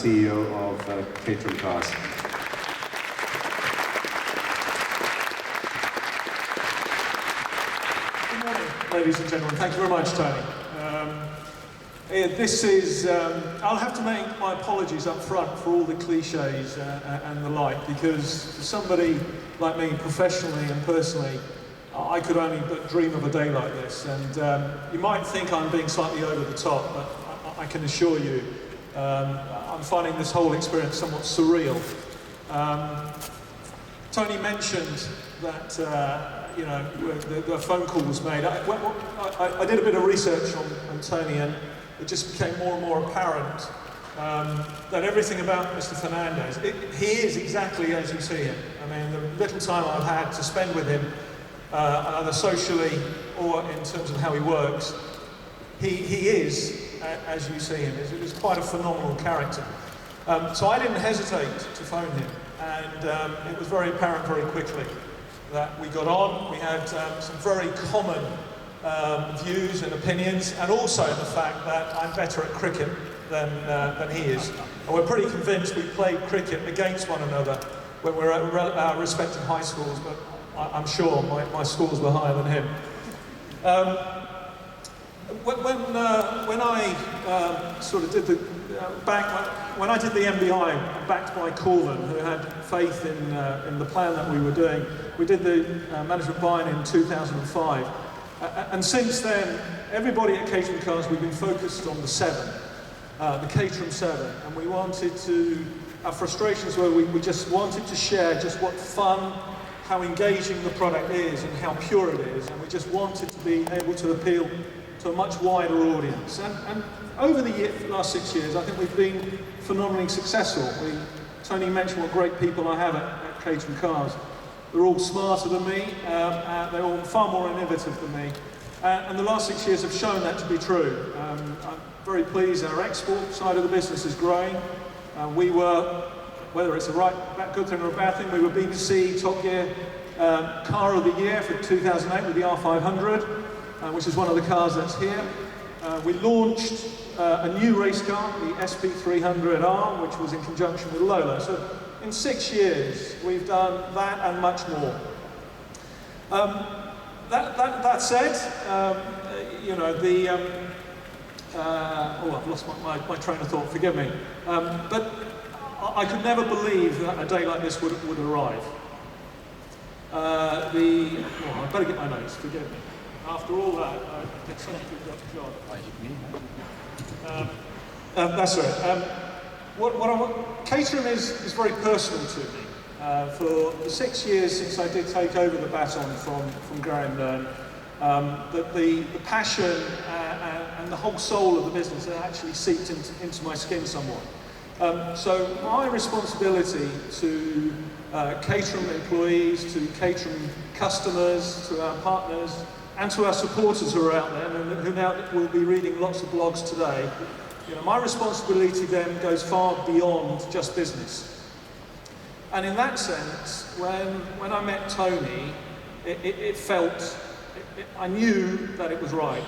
CEO of Caterham Cars. Good morning, ladies and gentlemen. Thank you very much, Tony. This is, I'll have to make my apologies up front for all the cliches and the like, because for somebody like me, professionally and personally, I could only but dream of a day like this. And you might think I'm being slightly over the top, but I can assure you, I'm finding this whole experience somewhat surreal. Tony mentioned that you know, the phone call was made. I did a bit of research on Tony, and it just became more and more apparent that everything about Mr. Fernandez, he is exactly as you see him. I mean, the little time I've had to spend with him, either socially or in terms of how he works, he is as you see him. He's quite a phenomenal character. So I didn't hesitate to phone him, and it was very apparent very quickly that we got on. We had some very common views and opinions, and also the fact that I'm better at cricket than he is. And we're pretty convinced we played cricket against one another when we were at our respective high schools, but I'm sure my scores were higher than him. When I sort of did the when I did the MBI, backed by Corvin, who had faith in the plan that we were doing, we did the management buy-in in 2005. And since then, everybody at Caterham Cars, we've been focused on the 7, the Caterham 7, and we wanted to, our frustrations were we just wanted to share just what fun, how engaging the product is and how pure it is, and we just wanted to be able to appeal to a much wider audience. And over the last 6 years, I think we've been phenomenally successful. Tony mentioned what great people I have at Caterham Cars. They're all smarter than me, they're all far more innovative than me. And the last 6 years have shown that to be true. I'm very pleased our export side of the business is growing. We were, whether it's a good thing or a bad thing, we were BBC Top Gear Car of the Year for 2008 with the R500, which is one of the cars that's here. We launched a new race car, the SP300R, which was in conjunction with Lola. So in 6 years, we've done that and much more. That said, you know, I've lost my train of thought, forgive me. But I could never believe that a day like this would arrive. I better get my notes, forgive me. After all that, I get something to John. That's right. Caterham is very personal to me. For the 6 years since I did take over the baton from Graham Byrne, the passion and the whole soul of the business had actually seeped into my skin somewhat. So my responsibility to Caterham employees, to Caterham customers, to our partners, and to our supporters who are out there and who now will be reading lots of blogs today, you know, my responsibility then goes far beyond just business. And in that sense, when I met Tony, it felt, I knew that it was right.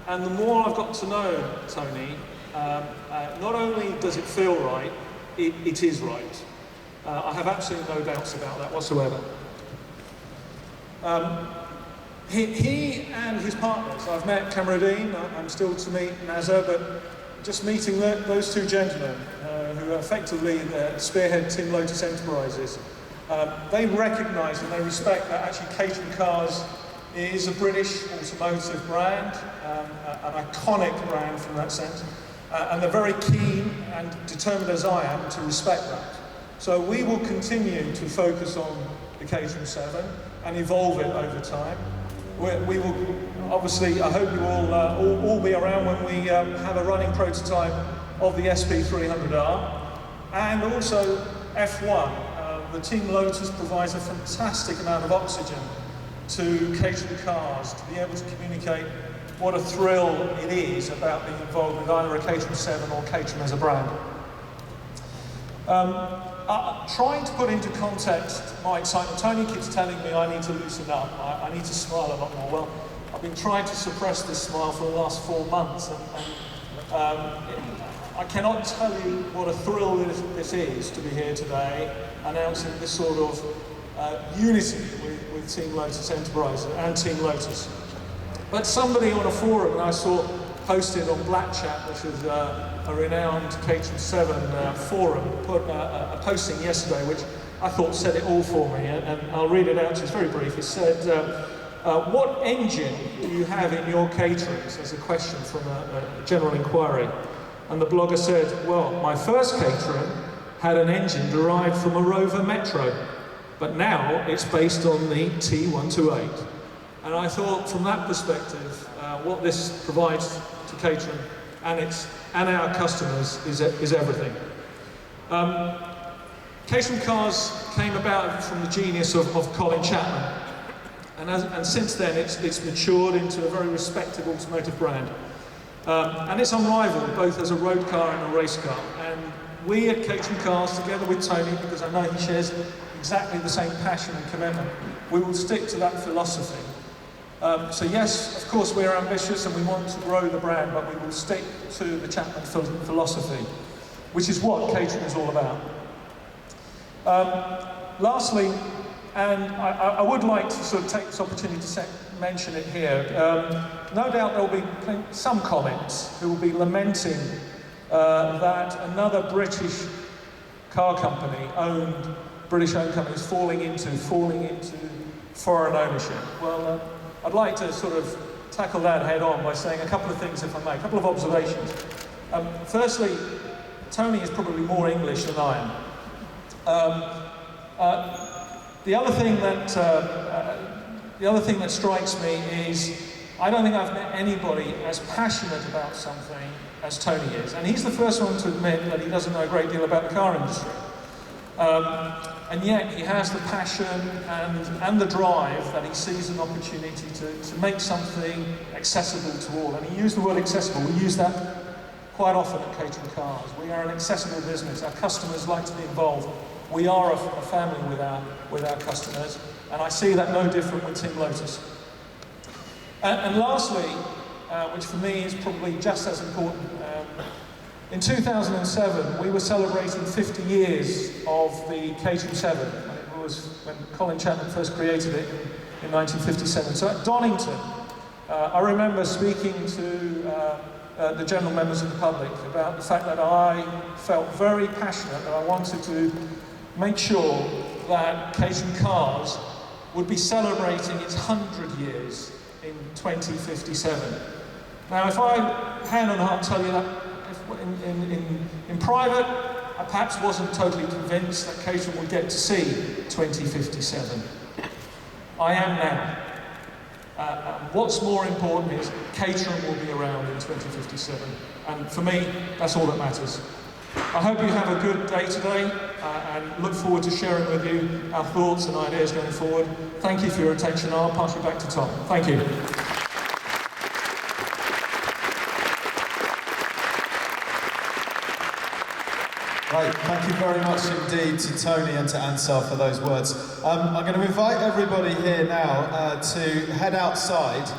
And the more I've got to know Tony, not only does it feel right, it is right. I have absolutely no doubts about that whatsoever. He and his partners, I've met Cameradine, I'm still to meet Nazar, but just meeting those two gentlemen who are effectively the spearhead Team Lotus Enterprises, they recognise and they respect that actually Caterham Cars is a British automotive brand, an iconic brand from that sense, and they're very keen and determined as I am to respect that. So we will continue to focus on the Caterham 7 and evolve it over time. We will, obviously, I hope you all be around when we have a running prototype of the SP300R, and also F1. The Team Lotus provides a fantastic amount of oxygen to Caterham Cars to be able to communicate what a thrill it is about being involved with either a Caterham 7 or Caterham as a brand. Trying to put into context my excitement, Tony keeps telling me I need to loosen up, I need to smile a lot more. Well, I've been trying to suppress this smile for the last 4 months, and I cannot tell you what a thrill this is to be here today, announcing this sort of unity with Team Lotus Enterprises and Team Lotus. But somebody on a forum that I saw posted on Black Chat, which is a renowned Caterham 7 forum, put a posting yesterday which I thought said it all for me, and I'll read it out to you. It's very brief. It said, what engine do you have in your Caterhams? As a question from a general inquiry. And the blogger said, well, my first Caterham had an engine derived from a Rover Metro, but now it's based on the T128. And I thought, from that perspective, what this provides to Caterham and our customers is everything. Caterham cars came about from the genius of Colin Chapman, and since then it's matured into a very respected automotive brand. And it's unrivaled, both as a road car and a race car. And we at Caterham Cars, together with Tony, because I know he shares exactly the same passion and commitment, we will stick to that philosophy. So yes, of course we're ambitious and we want to grow the brand, but we will stick to the Chapman philosophy, which is what Caterham is all about. Lastly, and I would like to sort of take this opportunity to mention it here. No doubt there will be some comments who will be lamenting that another British car company, British-owned company, is falling into foreign ownership. Well, I'd like to sort of tackle that head on by saying a couple of things, if I may, a couple of observations. Firstly, Tony is probably more English than I am. The other thing that strikes me is I don't think I've met anybody as passionate about something as Tony is, and he's the first one to admit that he doesn't know a great deal about the car industry. And yet he has the passion and the drive that he sees an opportunity to make something accessible to all. And he used the word accessible. We use that quite often at Caterham Cars. We are an accessible business. Our customers like to be involved. We are a family with our customers, and I see that no different with Team Lotus. And lastly, which for me is probably just as important, in 2007 we were celebrating 50 years of the Caterham 7. It was when Colin Chapman first created it in 1957. So at Donington, I remember speaking to the general members of the public about the fact that I felt very passionate that I wanted to make sure that Caterham Cars would be celebrating its 100 years in 2057. Now, if I, hand on heart, tell you that in private, I perhaps wasn't totally convinced that Caterham would get to see 2057. I am now. What's more important is Caterham will be around in 2057. And for me, that's all that matters. I hope you have a good day today and look forward to sharing with you our thoughts and ideas going forward. Thank you for your attention. I'll pass you back to Tom. Thank you. Right, thank you very much indeed to Tony and to Ansar for those words. I'm going to invite everybody here now to head outside.